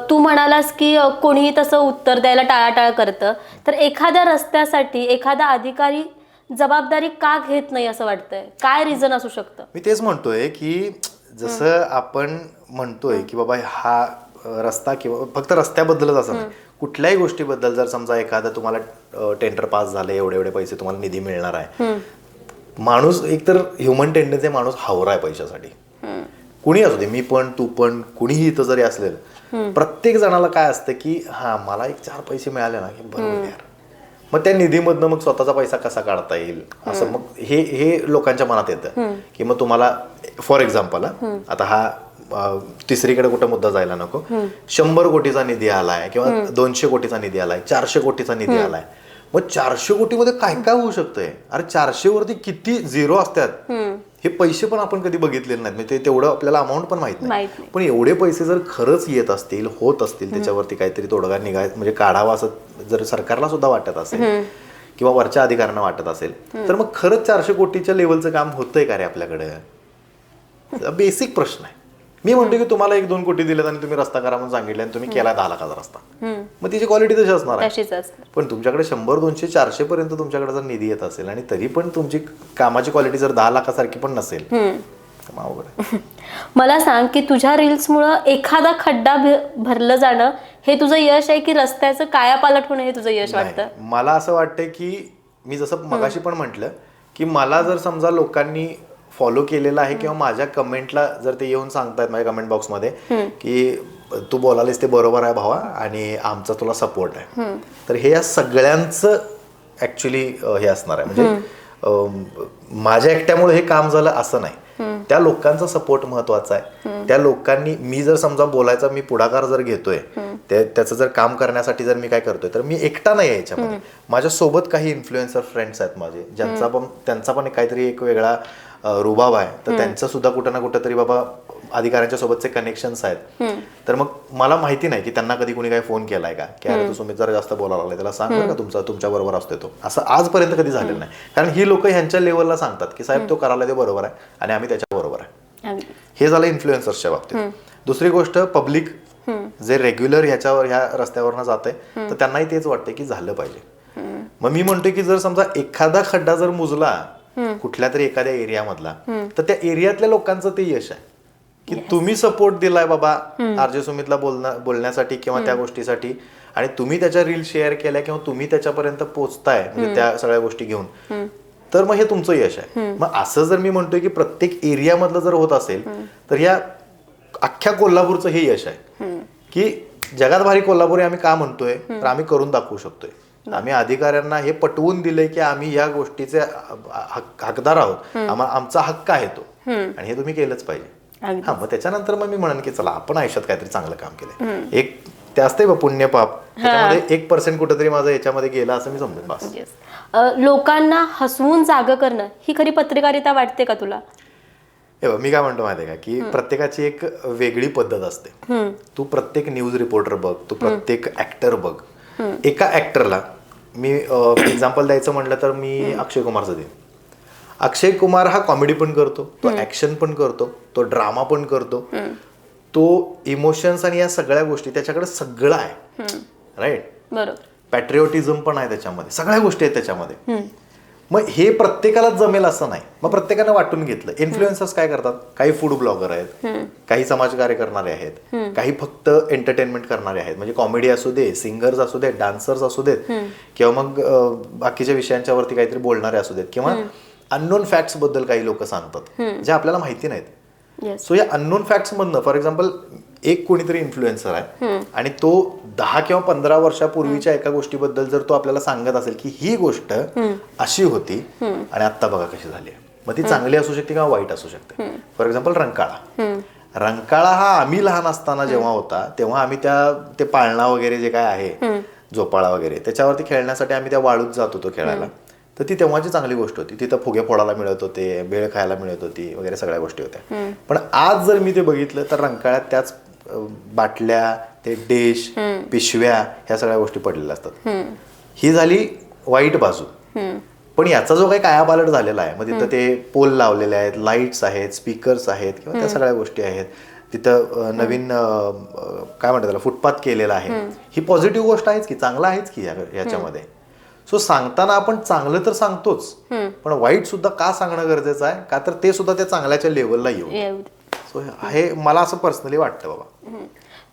तू म्हणालास की कोणीही तसं उत्तर द्यायला टाळाटाळ करतं, तर एखाद्या रस्त्यासाठी एखादा अधिकारी जबाबदारी का घेत नाही असं वाटतंय? काय रिझन असू शकतं? मी तेच म्हणतोय की जसं आपण म्हणतोय की बाबा हा रस्ता किंवा फक्त रस्त्याबद्दलच असं नाही, कुठल्याही गोष्टीबद्दल जर समजा एखादा तुम्हाला टेंडर पास झालं, एवढे एवढे पैसे तुम्हाला निधी मिळणार आहे, माणूस एकतर ह्युमन टेंडन्सी, माणूस हावरा आहे पैशासाठी. कुणी असू दे, मी पण तू पण कुणीही इथं जरी असलेलं, प्रत्येक जणाला काय असतं की हा मला एक 4 पैसे मिळाले ना की बरोबर यार, मग त्या निधीमधनं मग स्वतःचा पैसा कसा काढता येईल असं मग हे लोकांच्या मनात येतं की मग तुम्हाला फॉर एक्झाम्पल आता हा तिसरीकडे कुठं मुद्दा जायला नको, 100 कोटीचा निधी आलाय किंवा 200 कोटीचा निधी आलाय, 400 कोटीचा निधी आलाय, मग 400 कोटीमध्ये काय काय होऊ शकतंय? अरे 400 वरती किती झिरो असतात हे पैसे पण आपण कधी बघितलेले नाहीत, म्हणजे तेवढं आपल्याला अमाऊंट पण माहित नाही. पण एवढे पैसे जर खरंच येत असतील, होत असतील, त्याच्यावरती काहीतरी तोडगा म्हणजे काढावा असं जर सरकारला सुद्धा वाटत असेल किंवा वरच्या अधिकाऱ्यांना वाटत असेल तर मग खरंच 400 कोटीच्या लेवलचं काम होतंय का रे आपल्याकडे? बेसिक प्रश्न आहे. मी म्हणतो की तुम्हाला 1-2 कोटी दिलेत आणि तुम्ही रस्ता करा म्हणून सांगितलं आणि तुम्ही केला 10 लाखाचा रस्ता, मग तिची क्वालिटी तशी असणार आहे. पण तुमच्याकडे 100, 200, 400 पर्यंत तुमच्याकडे जर निधी येत असेल आणि तरी पण तुमची कामाची क्वालिटी जर 10 लाखासारखी पण नसेल, मला सांग की तुझ्या रील्समुळं एखादा खड्डा भरलं जाणं हे तुझं यश आहे की रस्त्याचं कायापालट होणं हे तुझं यश वाटतं? मला असं वाटतं की मी जसं मगाशी पण म्हटलं की मला जर समजा लोकांनी फॉलो केलेला आहे किंवा माझ्या कमेंटला जर ते येऊन सांगतायत माझ्या कमेंट बॉक्समध्ये की तू बोलालीस ते बरोबर आहे भावा आणि आमचा तुला सपोर्ट आहे, तर हे या सगळ्यांचं ऍक्च्युली हे असणार आहे. म्हणजे माझ्या एकट्यामुळे हे काम झालं असं नाही, त्या लोकांचा सपोर्ट महत्वाचा आहे. त्या लोकांनी, मी जर समजा बोलायचा मी पुढाकार जर घेतोय, त्याचं जर काम करण्यासाठी जर मी काय करतोय तर मी एकटा नाही आहे याच्यामध्ये. माझ्यासोबत काही इन्फ्लुएन्सर फ्रेंड्स आहेत माझे, त्यांचा पण काहीतरी एक वेगळा रुबाब आहे, तर त्यांचं सुद्धा कुठं ना कुठं तरी बाबा अधिकाऱ्यांच्या सोबतचे कनेक्शन्स आहेत. तर मग मला माहिती नाही की त्यांना कधी कोणी काही फोन केलाय का की अरे तू सुमित जरा जास्त बोलायला लागलाय, त्याला सांग बरं का तुमच्या बरोबर असतोय तो, असं आजपर्यंत कधी झालेलं नाही. कारण ही लोक ह्यांच्या लेवलला सांगतात की साहेब तो करायला ते बरोबर आहे आणि आम्ही त्याच्या बरोबर आहे. हे झालं इन्फ्लुएन्सर्सच्या बाबतीत. दुसरी गोष्ट, पब्लिक जे रेग्युलर ह्या रस्त्यावरनं जाते तर त्यांनाही तेच वाटते की झालं पाहिजे. मग मी म्हणतोय की जर समजा एखादा खड्डा जर मुजला कुठल्या तरी एखाद्या एरियामधला, तर त्या एरियातल्या लोकांचं ते यश आहे की तुम्ही सपोर्ट दिलाय बाबा आरजे सुमितला बोलण्यासाठी किंवा त्या गोष्टीसाठी, आणि तुम्ही त्याच्या रील शेअर केल्या किंवा तुम्ही त्याच्यापर्यंत पोहोचताय म्हणजे त्या सगळ्या गोष्टी घेऊन, तर मग हे तुमचं यश आहे. मग असं जर मी म्हणतोय की प्रत्येक एरियामधलं जर होत असेल तर या अख्ख्या कोल्हापूरचं हे यश आहे की जगात भारी कोल्हापुरी आम्ही का म्हणतोय तर आम्ही करून दाखवू शकतोय. आम्ही अधिकाऱ्यांना हे पटवून दिलंय की आम्ही या गोष्टीचे हकदार आहोत, आमचा हक्क आहे तो, आणि हे तुम्ही केलंच पाहिजे. हा, मग त्याच्यानंतर मग मी म्हणेन की चला आपण आयुष्यात काहीतरी चांगलं काम केलंय, एक ते असते पुण्य पाप, त्याच्यामध्ये 1% कुठेतरी माझं याच्यामध्ये गेला असं मी समजून बस. लोकांना हसवून जागं करणं ही खरी पत्रकारिता वाटते का तुला? मी काय म्हणतो माहितीये का की प्रत्येकाची एक वेगळी पद्धत असते. तू प्रत्येक न्यूज रिपोर्टर बघ, तू प्रत्येक ऍक्टर बघ. एका ऍक्टरला मी एक्झाम्पल द्यायचं म्हटलं तर मी अक्षय कुमारचं देईन. अक्षय कुमार हा कॉमेडी पण करतो, तो ऍक्शन पण करतो, तो ड्रामा पण करतो, तो इमोशन्स आणि या सगळ्या गोष्टी त्याच्याकडे सगळं आहे, राईट. बरोबर. पॅट्रिओटिझम पण आहे त्याच्यामध्ये, सगळ्या गोष्टी आहेत त्याच्यामध्ये. मग हे प्रत्येकालाच जमेल असं नाही. मग प्रत्येकानं वाटून घेतलं. इन्फ्लुएन्सर्स काय करतात, काही फूड ब्लॉगर आहेत, काही समाजकार्य करणारे आहेत, काही फक्त एंटरटेनमेंट करणारे आहेत, म्हणजे कॉमेडी असू दे, सिंगर्स असू देत, डान्सर्स असू देत, किंवा मग बाकीच्या विषयांच्या वरती काहीतरी बोलणारे असू देत, किंवा अननोन फॅक्ट्स बद्दल काही लोक सांगतात जे आपल्याला माहिती नाहीत. सो या अननोन फॅक्ट्स मधनं फॉर एक्झाम्पल एक कोणीतरी इन्फ्लुएन्सर आहे आणि तो 10 किंवा 15 वर्षापूर्वीच्या एका गोष्टीबद्दल जर तो आपल्याला सांगत असेल की ही गोष्ट अशी होती आणि आता बघा कशी झाली, मग ती चांगली असू शकते किंवा वाईट असू शकते. फॉर एक्झाम्पल रंकाळा हा आम्ही लहान असताना जेव्हा होता तेव्हा आम्ही ते पाळणा वगैरे जे काय आहे, झोपाळा वगैरे, त्याच्यावरती खेळण्यासाठी आम्ही त्या वाळूत जात होतो खेळायला. तर ती तेव्हाची चांगली गोष्ट होती. तिथं फुगे फोडायला मिळत होते, बेळ खायला मिळत होती वगैरे सगळ्या गोष्टी होत्या. पण आज जर मी ते बघितलं तर रंकाळ्यात त्याच बाटल्या, ते डिश, पिशव्या, ह्या सगळ्या गोष्टी पडलेल्या असतात. ही झाली वाईट बाजू. पण याचा जो काही कायापालट झालेला आहे, मग तिथं ते पोल लावलेले आहेत, लाईट्स आहेत, स्पीकर्स आहेत, किंवा त्या सगळ्या गोष्टी आहेत. तिथं नवीन काय म्हणतात त्याला, फुटपाथ केलेला आहे. ही पॉझिटिव्ह गोष्ट आहेच की, चांगला आहेच की याच्यामध्ये. सो सांगताना आपण चांगलं तर सांगतोच, पण वाईट सुद्धा का सांगणं गरजेचं आहे, का तर ते सुद्धा त्या चांगल्याच्या लेवलला येऊ. सो हे मला असं पर्सनली वाटतं बाबा.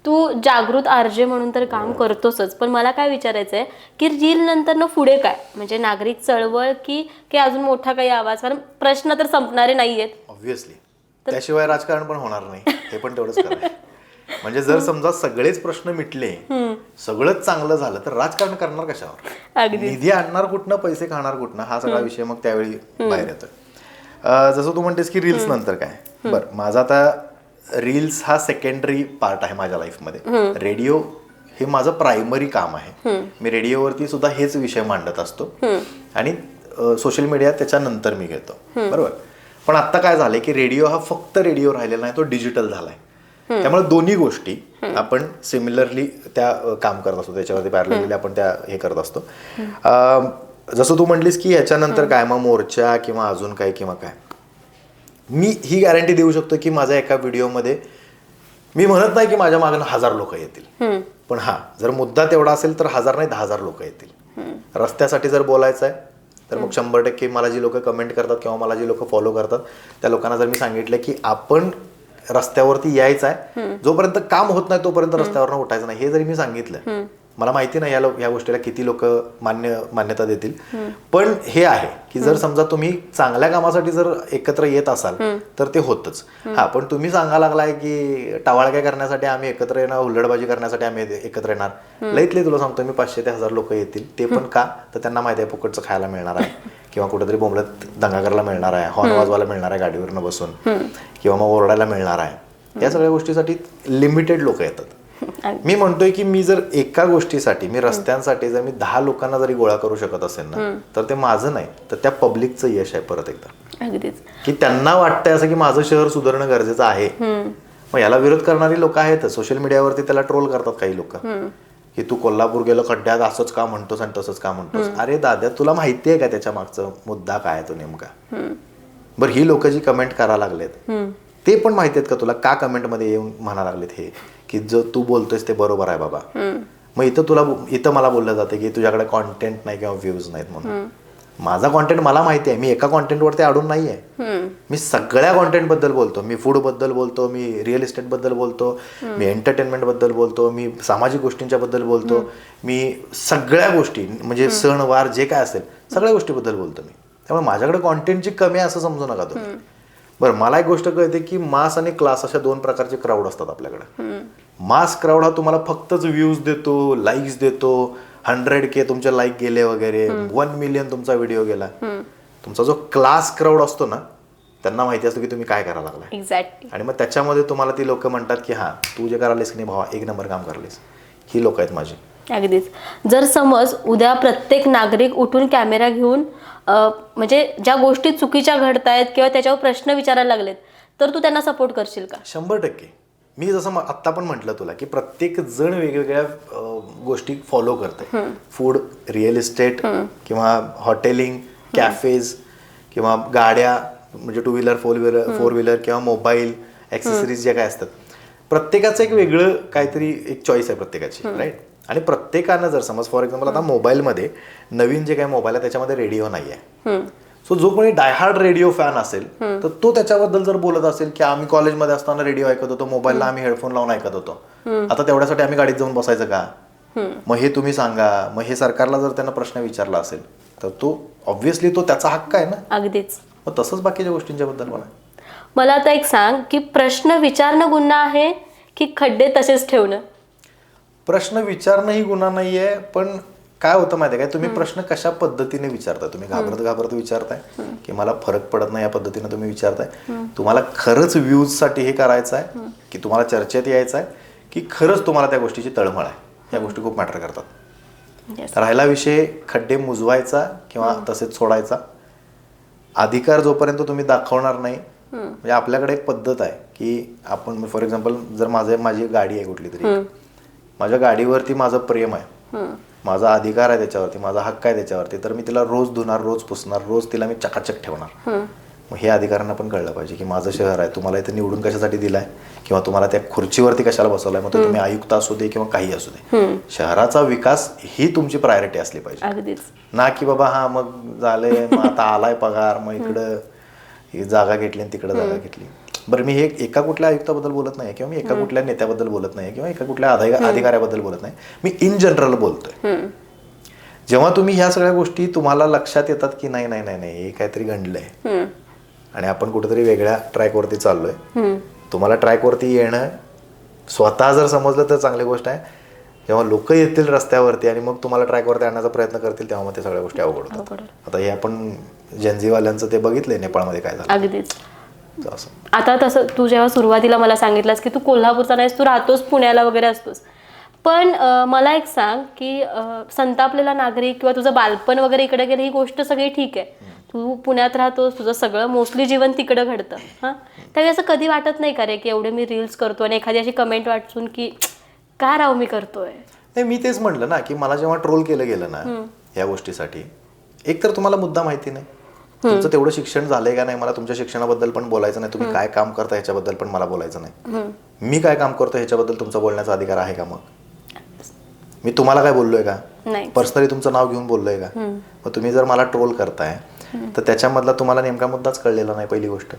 तू जागृत आरजे म्हणून तर काम करतोसच, पण मला काय विचारायचं आहे की रील नंतर पुढे काय, म्हणजे नागरिक चळवळ की अजून मोठा काही आवाज, कारण प्रश्न तर संपणारे नाहीयेत ऑब्व्हियसली. त्याशिवाय राजकारण पण होणार नाही, हे पण तेवढंच खरं. म्हणजे जर समजा सगळेच प्रश्न मिटले, सगळंच चांगलं झालं, तर राजकारण करणार कशावर, निधी आणणार कुठनं, पैसे खाणार कुठनं, हा सगळा विषय मग त्यावेळी बाहेर येतो. जसं तू म्हणतेस की रील्स नंतर काय, बरं माझा आता रील्स हा सेकंडरी पार्ट आहे माझ्या लाईफमध्ये. रेडिओ हे माझं प्रायमरी काम आहे. मी रेडिओवरती सुद्धा हेच विषय मांडत असतो आणि सोशल मीडिया त्याच्यानंतर मी घेतो, बरोबर. पण आता काय झालंय की रेडिओ हा फक्त रेडिओ राहिलेला नाही, तो डिजिटल झालाय. त्यामुळे दोन्ही गोष्टी आपण सिमिलरली त्या काम करत असतो, त्याच्यावरती पॅरलली आपण त्या हे करत असतो. जसं तू म्हटलीस की याच्यानंतर काय, मग मोर्चा किंवा अजून काय किंवा काय, मी ही गॅरंटी देऊ शकतो की माझ्या एका व्हिडिओमध्ये मी म्हणत नाही की माझ्या मागणं 1000 लोक येतील, पण हा जर मुद्दा तेवढा असेल तर 1000 नाही 10,000 लोक येतील. रस्त्यासाठी जर बोलायचं आहे तर मग 100% मला जी लोक कमेंट करतात किंवा मला जी लोक फॉलो करतात त्या लोकांना जर मी सांगितलं की आपण रस्त्यावरती यायचं आहे, जोपर्यंत काम होत नाही तोपर्यंत रस्त्यावरनं उठायचं नाही, हे जरी मी सांगितलं, मला माहिती नाही या गोष्टीला किती लोक मान्यता देतील, पण हे आहे की जर समजा तुम्ही चांगल्या कामासाठी जर एकत्र येत असाल तर ते होतच. हा, पण तुम्ही सांगा लागलाय की टावाळक्या करण्यासाठी आम्ही एकत्र येणार, हुल्लडबाजी करण्यासाठी आम्ही एकत्र येणार, लईतले तुला सांगतो मी 500 ते 1000 लोक येतील. ते पण का, तर त्यांना माहिती आहे फुकटचं खायला मिळणार आहे, किंवा कुठेतरी बोंबलत दंगा करायला मिळणार आहे, हॉर्न वाजवायला मिळणार आहे गाडीवरनं बसून, किंवा मग ओरडायला मिळणार आहे. या सगळ्या गोष्टीसाठी लिमिटेड लोक येतात. मी म्हणतोय की मी जर एका गोष्टीसाठी, मी रस्त्यांसाठी जर मी 10 लोकांना जरी गोळा करू शकत असेल ना, तर ते माझं नाही तर त्या पब्लिकचं यश आहे. परत एकदा की त्यांना वाटतंय असं की माझं शहर सुधारणं गरजेचं आहे. मग याला विरोध करणारी लोक आहेत, सोशल मीडियावरती त्याला ट्रोल करतात काही लोक की तू कोल्हापूर गेलो खड्ड्यात, असंच का म्हणतोस आणि तसंच का म्हणतोस. अरे दादा, तुला माहिती आहे का त्याच्या मागचा मुद्दा काय तो नेमका. बरं, ही लोक जी कमेंट करायला लागलेत ते पण माहिती आहेत का तुला, का कमेंटमध्ये येऊन म्हणा लागलेत हे की जो तू बोलतोयस ते बरोबर आहे बाबा. मग इथं मला बोललं जाते की तुझ्याकडे कॉन्टेंट नाही किंवा व्ह्यूज नाहीत म्हणून. माझा कॉन्टेंट मला माहिती आहे, मी एका कॉन्टेंटवरती अडून नाहीये. मी सगळ्या कॉन्टेंट बद्दल बोलतो, मी फूड बद्दल बोलतो, मी रिअल इस्टेट बद्दल बोलतो, मी एंटरटेनमेंट बद्दल बोलतो, मी सामाजिक गोष्टींच्या बद्दल बोलतो, मी सगळ्या गोष्टी म्हणजे सणवार जे काय असेल सगळ्या गोष्टीबद्दल बोलतो मी. त्यामुळे माझ्याकडे कॉन्टेंटची कमी आहे असं समजू नका तुम्ही. बरं, मला एक गोष्ट कळते की मास आणि क्लास अशा 2 प्रकारचे क्राऊड असतात आपल्याकडे. मास क्राऊड हा तुम्हाला फक्तच व्ह्यूज देतो, लाईक्स देतो, 100K तुमचे लाईक गेले वगैरे, 1 मिलियन तुमचा व्हिडिओ गेला. तुमचा जो क्लास क्राऊड असतो ना, त्यांना माहिती असतं की तुम्ही काय करायला लागलाय. एक्झॅक्टली. आणि मग त्याच्यामध्ये तुम्हाला ती लोक म्हणतात की हा तू जे करायलास की नाही भावा, 1 नंबर काम करायलीस. ही लोक आहेत माझी. अगदीच. जर समज उद्या प्रत्येक नागरिक उठून कॅमेरा घेऊन म्हणजे ज्या गोष्टी चुकीच्या घडतायत किंवा त्याच्यावर प्रश्न विचारायला लागलेत, तर तू त्यांना सपोर्ट करशील का? 100%. मी जसं आत्ता पण म्हटलं तुला की प्रत्येक जण वेगवेगळ्या गोष्टी फॉलो करते. फूड, रिअल इस्टेट किंवा हॉटेलिंग, कॅफेज किंवा गाड्या म्हणजे 2 व्हीलर, 4 व्हीलर किंवा मोबाईल ॲक्सेसरीज ज्या काय असतात, प्रत्येकाचं एक वेगळं काहीतरी एक चॉईस आहे प्रत्येकाची, राईट. आणि प्रत्येकानं जर समज फॉर एक्झाम्पल आता मोबाईलमध्ये नवीन जे काही मोबाईल आहे त्याच्यामध्ये रेडिओ नाही आहे, सो जो कोणी डायहार्ड रेडिओ फॅन असेल तर तो त्याच्याबद्दल जर बोलत असेल की आम्ही कॉलेजमध्ये असताना रेडिओ ऐकत होतो, मोबाईलला आम्ही हेडफोन लावून ऐकत होतो, आता तेवढ्यासाठी आम्ही गाडीत जाऊन बसायचं का, मग हे तुम्ही सांगा. मग हे सरकारला जर त्यांना प्रश्न विचारला असेल तर तो ऑब्व्हियसली तो त्याचा हक्क आहे ना. अगदीच. मग तसंच बाकीच्या गोष्टींच्या बद्दल मला मला आता एक सांग की प्रश्न विचारणं गुन्हा आहे की खड्डे तसेच ठेवणं? प्रश्न विचारणं ही गुन्हा नाहीये, पण काय होतं माहिती आहे काय, तुम्ही प्रश्न कशा पद्धतीने विचारताय, तुम्ही घाबरत विचारताय की मला फरक पडत नाही या पद्धतीने तुम्ही विचारताय, तुम्हाला खरंच व्ह्यूज साठी हे करायचं आहे की तुम्हाला चर्चेत यायचं आहे की खरंच तुम्हाला त्या गोष्टीची तळमळ आहे, या गोष्टी खूप मॅटर करतात. राहिला विषय खड्डे मुजवायचा किंवा तसेच सोडायचा, अधिकार जोपर्यंत तुम्ही दाखवणार नाही, म्हणजे आपल्याकडे एक पद्धत आहे की आपण फॉर एक्झाम्पल जर माझी गाडी आहे कुठली तरी, माझ्या गाडीवरती माझं प्रेम आहे, माझा अधिकार आहे त्याच्यावरती, माझा हक्क आहे त्याच्यावरती, तर मी तिला रोज धुणार, रोज पुसणार, रोज तिला मी चकाचक ठेवणार. मग हे अधिकाऱ्यांना पण कळलं पाहिजे की माझं शहर आहे, तुम्हाला इथे निवडून कशासाठी दिलाय किंवा तुम्हाला त्या खुर्चीवरती कशाला बसवलाय, मग तुम्ही आयुक्त असू दे किंवा काही असू दे, शहराचा विकास ही तुमची प्रायोरिटी असली पाहिजे ना की बाबा हा मग झालंय, मग आता आलाय पगार, मग इकडं ही जागा घेतली आणि तिकडे जागा घेतली. बरं, मी हे एका कुठल्या आयुक्ताबद्दल बोलत नाही किंवा मी एका कुठल्या नेत्याबद्दल बोलत नाही किंवा एका कुठल्या अधिकाऱ्याबद्दल बोलत नाही, मी इन जनरल बोलतोय. जेव्हा तुम्ही ह्या सगळ्या गोष्टी तुम्हाला लक्षात येतात की नाही नाही नाही नाही हे काहीतरी घडलंय आणि आपण कुठेतरी वेगळ्या ट्रॅकवरती चाललोय, तुम्हाला ट्रॅकवरती येणं स्वतः जर समजलं तर चांगली गोष्ट आहे. जेव्हा लोक येतील रस्त्यावरती आणि मग तुम्हाला ट्रॅकवरती आणण्याचा प्रयत्न करतील तेव्हा मग ते सगळ्या गोष्टी अवघड होतात. आता हे आपण जेनझीवाल्यांचं ते बघितलंय नेपाळमध्ये काय झालं. अगदीच. आता तसं तू जेव्हा सुरुवातीला मला सांगितलंस की तू कोल्हापूरचा नाहीस, तू राहतोस पुण्याला वगैरे असतोस, पण मला एक सांग की संतापलेला नागरिक किंवा तुझं बालपण वगैरे इकडे गेलं ही गोष्ट सगळी ठीक आहे, तू पुण्यात राहतोस, तुझं सगळं मोस्टली जीवन तिकडं घडतं, हां, त्यावेळी असं कधी वाटत नाही का रे की एवढे मी रील्स करतो आणि एखादी अशी कमेंट वाचून की काय राव मी करतोय? नाही, मी तेच म्हटलं ना की मला जेव्हा ट्रोल केलं गेलं ना या गोष्टीसाठी, एक तर तुम्हाला मुद्दा माहिती नाही, तुमचं तेवढं शिक्षण झालंय का नाही, मला तुमच्या शिक्षणाबद्दल पण बोलायचं नाही, तुम्ही काय काम करता ह्याच्याबद्दल पण मला बोलायचं नाही, मी काय काम करतो ह्याच्याबद्दल तुमचा बोलण्याचा अधिकार आहे का? मग मी तुम्हाला काय बोललोय का? पर्सनली तुमचं नाव घेऊन बोललोय का? मग तुम्ही जर मला ट्रोल करताय तर त्याच्यामधला तुम्हाला नेमका मुद्दाच कळलेला नाही, पहिली गोष्ट.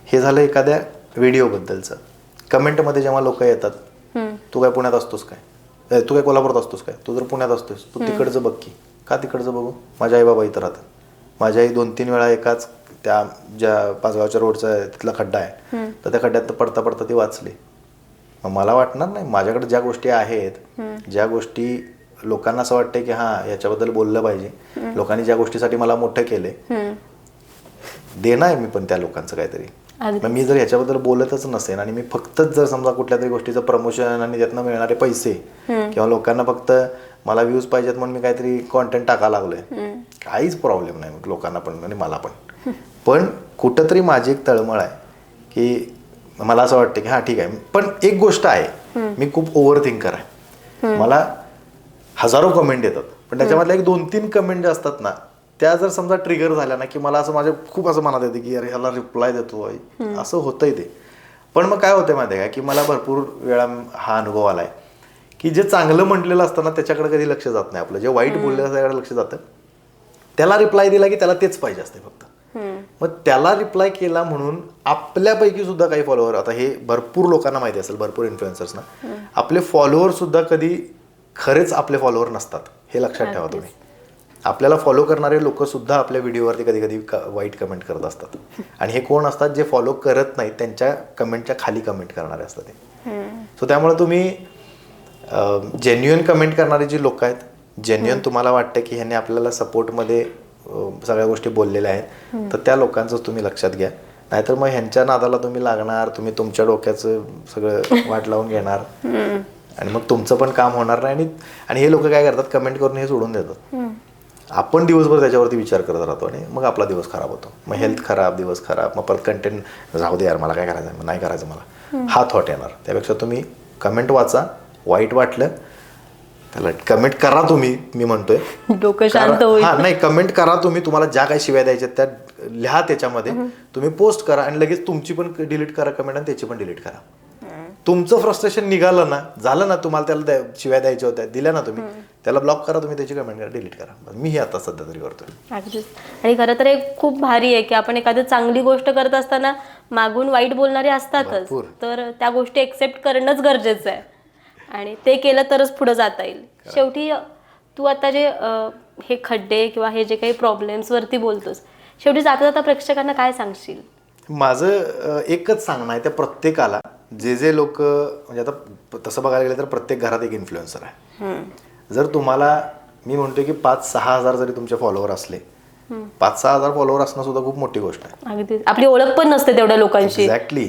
हे झालं एखाद्या व्हिडिओ बद्दलचं. कमेंटमध्ये जेव्हा लोक येतात, तू काय पुण्यात असतोस काय, तू काय कोल्हापूरात असतोस काय, तू जर पुण्यात असतोस तू तिकडचं बघ की, का तिकडचं बघू, माझ्या आई बाबा इथं राहतात, माझी आई 2-3 वेळा एकाच त्या ज्या पाचगावच्या रोडचा तिथला खड्डा आहे तर त्या खड्ड्यात पडता पडता ती वाचली. मग मला वाटणार नाही माझ्याकडे ज्या गोष्टी आहेत, ज्या गोष्टी लोकांना असं वाटतंय की हा याच्याबद्दल बोललं पाहिजे, लोकांनी ज्या गोष्टीसाठी मला मोठं केलंय, देणं आहे मी पण त्या लोकांचं काहीतरी. मग मी जर ह्याच्याबद्दल बोलतच नसेन आणि मी फक्तच जर समजा कुठल्या तरी गोष्टीचं प्रमोशन आणि त्यातनं मिळणारे पैसे किंवा लोकांना फक्त मला व्ह्यूज पाहिजेत म्हणून मी काहीतरी कॉन्टेंट टाकायला लागलोय, काहीच प्रॉब्लेम नाही मग लोकांना पण आणि मला पण. पण कुठंतरी माझी एक तळमळ आहे की मला असं वाटतं की हा ठीक आहे, पण एक गोष्ट आहे, मी खूप ओव्हर थिंकर आहे, मला हजारो कमेंट येतात, पण त्याच्यामधल्या 1-2-3 कमेंट ज्या असतात ना त्या जर समजा ट्रिगर झाल्या ना की मला असं माझ्या खूप असं मनात येते की अरे ह्याला रिप्लाय देतो असं होतंय ते. पण मग काय होतंय माहिती आहे का की मला भरपूर वेळा हा अनुभव आलाय की जे चांगलं म्हटलेलं असतं ना त्याच्याकडे कधी लक्ष जात नाही आपलं, जे वाईट बोललेलं त्याच्याकडे लक्ष जातं, त्याला रिप्लाय दिला की त्याला तेच पाहिजे असते फक्त. मग त्याला रिप्लाय केला म्हणून आपल्यापैकी सुद्धा काही फॉलोअर, आता हे भरपूर लोकांना माहिती असेल, भरपूर इन्फ्लुएन्सर्सना, आपले फॉलोअर सुद्धा कधी खरेच आपले फॉलोअर नसतात, हे लक्षात ठेवा तुम्ही. आपल्याला फॉलो करणारे लोक सुद्धा आपल्या व्हिडिओवरती कधी कधी वाईट कमेंट करत असतात, आणि हे कोण असतात, जे फॉलो करत नाहीत त्यांच्या कमेंटच्या खाली कमेंट करणारे असतात ते. सो त्यामुळे तुम्ही जेन्युइन कमेंट करणारे जी लोक आहेत, जेन्युइन तुम्हाला वाटतं की ह्यांनी आपल्याला सपोर्टमध्ये सगळ्या गोष्टी बोललेल्या आहेत, तर त्या लोकांचं तुम्ही लक्षात घ्या. नाहीतर मग ह्यांच्या नादाला तुम्ही लागणार, तुम्ही तुमच्या डोक्याचं सगळं वाट लावून घेणार आणि मग तुमचं पण काम होणार नाही. आणि हे लोक काय करतात, कमेंट करून हे सोडून देतात. आपण दिवसभर त्याच्यावरती विचार करत राहतो आणि मग आपला दिवस खराब होतो, मग हेल्थ खराब, दिवस खराब, मग परत कंटेंट राहू दे यार, मला काय करायचं आहे, नाही करायचं मला, हा थॉट येणार. त्यापेक्षा तुम्ही कमेंट वाचा, वाईट वाटलं त्याला कमेंट करा तुम्ही, मी म्हणतोय डोकं शांत होईल. हा नाही, कमेंट करा तुम्ही, तुम्हाला ज्या काही शिव्या द्यायच्या त्या लिहा त्याच्यामध्ये, तुम्ही पोस्ट करा आणि लगेच तुमची पण डिलीट करा कमेंट आणि त्याची पण डिलीट करा. तुमचं फ्रस्ट्रेशन निघालं ना, झालं ना, तुम्हाला त्याला शिव्या द्यायच्या होत्या, दिल्या ना तुम्ही, त्याला ब्लॉक करा, तुम्ही त्याची कमेंट करा, डिलीट करा. मी हे आता सध्या तरी करतोय. अगदीच. आणि खरं तर हे खूप भारी आहे की आपण एखादी चांगली गोष्ट करत असताना मागून वाईट बोलणारे असतातच, भरपूर. तर त्या गोष्टी एक्सेप्ट करणंच गरजेचं आहे आणि ते केलं तरच पुढे जाता येईल. शेवटी तू आता जे हे खड्डे किंवा हे जे काही प्रॉब्लेम्स वरती बोलतोस, शेवटी जाता जाता प्रेक्षकांना काय सांगशील? माझं एकच सांगणं आहे त्या प्रत्येकाला, जे लोक म्हणजे आता तसं बघायला गेलं तर प्रत्येक घरात एक इन्फ्लुएन्सर आहे. जर तुम्हाला, मी म्हणतोय की 5-6 हजार जरी तुमचे फॉलोअर असले, 5-6 हजार फॉलोअर असणं सुद्धा खूप मोठी गोष्ट आहे. अगदी आपली ओळख पण नसते तेवढ्या लोकांशी. एक्झॅक्टली.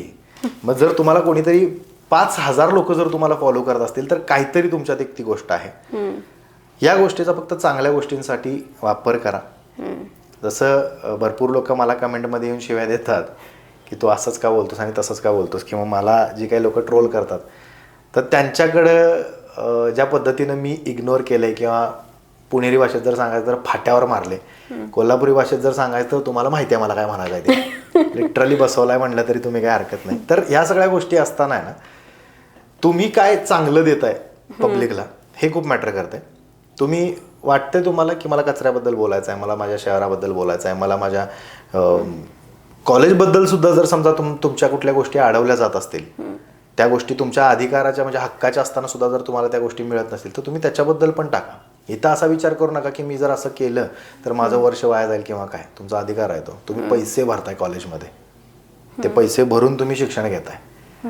मग जर तुम्हाला कोणीतरी 5,000 लोक जर तुम्हाला फॉलो करत असतील तर काहीतरी तुमच्यात एक ती गोष्ट आहे. या गोष्टीचा फक्त चांगल्या गोष्टींसाठी वापर करा. जसं भरपूर लोक मला कमेंटमध्ये येऊन शिव्या देतात की तू असंच का बोलतोस आणि तसंच का बोलतोस, किंवा मला जी काही लोक ट्रोल करतात, तर त्यांच्याकडं ज्या पद्धतीनं मी इग्नोर केलंय, किंवा पुणेरी भाषेत जर सांगायचं तर फाट्यावर मारले, कोल्हापुरी भाषेत जर सांगायचं तर तुम्हाला माहिती आहे मला काय म्हणायचं आहे ते, लिटरली बसवलाय म्हणलं तरी तुम्ही काय हरकत नाही. तर ह्या सगळ्या गोष्टी असताना आहे ना, तुम्ही काय चांगलं देताय पब्लिकला हे खूप मॅटर करते. तुम्ही वाटते तुम्हाला की मला कचऱ्याबद्दल बोलायचं आहे, मला माझ्या शहराबद्दल बोलायचं आहे, मला माझ्या कॉलेजबद्दल सुद्धा जर समजा तुमच्या कुठल्या गोष्टी अडवल्या जात असतील, त्या गोष्टी तुमच्या अधिकाराच्या म्हणजे हक्काच्या असताना सुद्धा जर तुम्हाला त्या गोष्टी मिळत नसतील, तर तुम्ही त्याच्याबद्दल पण टाका. इथं असा विचार करू नका की मी जर असं केलं तर माझं वर्ष वाया जाईल किंवा काय. तुमचा अधिकार आहे तो. तुम्ही पैसे भरताय कॉलेजमध्ये, ते पैसे भरून तुम्ही शिक्षण घेताय,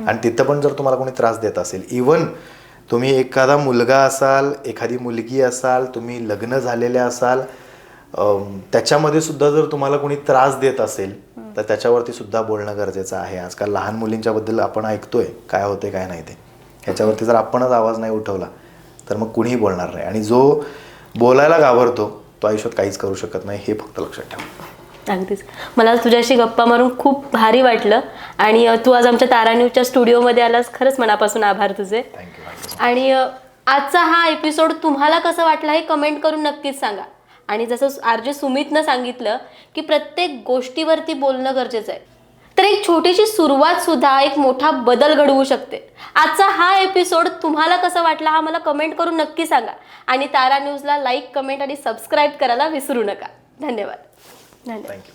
आणि तिथं पण जर तुम्हाला कोणी त्रास देत असेल, इवन तुम्ही एखादा मुलगा असाल, एखादी मुलगी असाल, तुम्ही लग्न झालेले असाल, त्याच्यामध्ये सुद्धा जर तुम्हाला कोणी त्रास देत असेल तर त्याच्यावरती सुद्धा बोलणं गरजेचं आहे. आजकाल लहान मुलींच्या बद्दल आपण ऐकतोय काय होते काय नाही ते, ह्याच्यावरती जर आपणच आवाज नाही उठवला तर मग कुणीही बोलणार नाही. आणि जो बोलायला घाबरतो तो आयुष्यात काहीच करू शकत नाही, हे फक्त लक्षात ठेवा. अगदीच. मला तुझ्याशी गप्पा मारून खूप भारी वाटलं, आणि तू आज आमच्या तारा न्यूजच्या स्टुडिओमध्ये आलास, खरंच मनापासून आभार तुझे. थँक्यू. आणि आजचा हा एपिसोड तुम्हाला कसं वाटला हे कमेंट करून नक्कीच सांगा. आणि जसं RJ सुमितनं सांगितलं की प्रत्येक गोष्टीवरती बोलणं गरजेचं आहे, तर एक छोटीशी सुरुवात सुद्धा एक मोठा बदल घडवू शकते. आजचा हा एपिसोड तुम्हाला कसा वाटला हा मला कमेंट करून नक्की सांगा. आणि तारा न्यूजला लाईक, कमेंट आणि सबस्क्राईब करायला विसरू नका. धन्यवाद. थँक्यू.